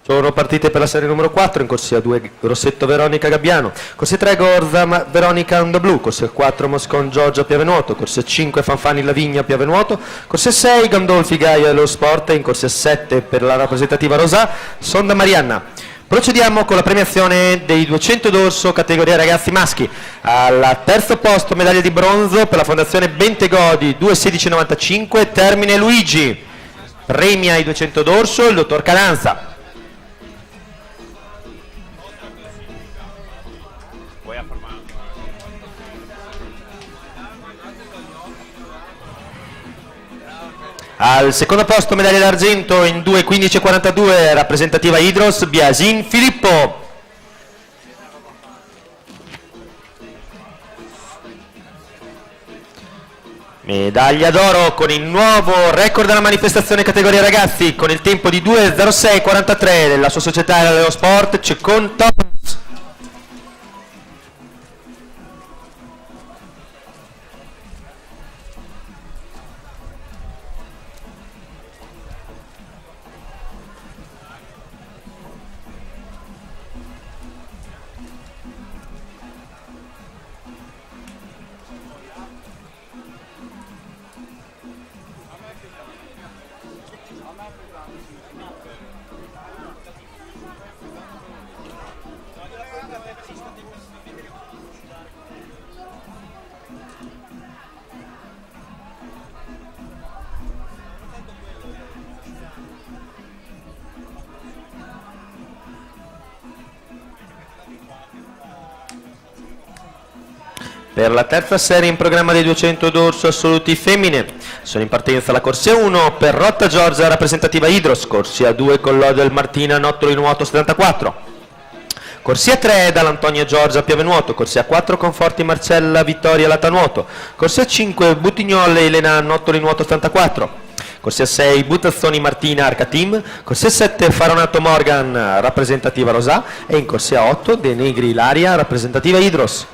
Sono partite per la serie numero 4, in corsia 2 Rossetto Veronica Gabbiano, corsia 3 Gorza Veronica Onda Blu, corsia 4 Moscon Giorgia Piavenuoto, corsia 5 Fanfani Lavigna Piavenuoto, corsia 6 Gandolfi Gaia dello Sport, in corsia 7 per la rappresentativa Rosà Sonda Marianna. Procediamo con la premiazione dei 200 d'orso categoria ragazzi maschi. Al terzo posto medaglia di bronzo per la Fondazione Bentegodi 21695 Termine Luigi. Premia i 200 d'orso il dottor Calanza. Al secondo posto medaglia d'argento in 2:15:42 rappresentativa Idros Biasin Filippo. Medaglia d'oro con il nuovo record della manifestazione categoria ragazzi con il tempo di 2:06:43 della sua società dello sport Cecon Thomas. Per la terza serie in programma dei 200 d'orso assoluti femmine sono in partenza la corsia 1 per Rotta Giorgia rappresentativa Idros, corsia 2 Collodel Martina Nottoli Nuoto 74, corsia 3 dall'Antonia Giorgia Piavenuoto, corsia 4 Conforti Marcella Vittoria Latanuoto, corsia 5 Buttignolle Elena Nottoli Nuoto 74, corsia 6 Buttazzoni Martina Arca Team, corsia 7 Faronato Morgan rappresentativa Rosà e in corsia 8 De Negri Ilaria rappresentativa Idros.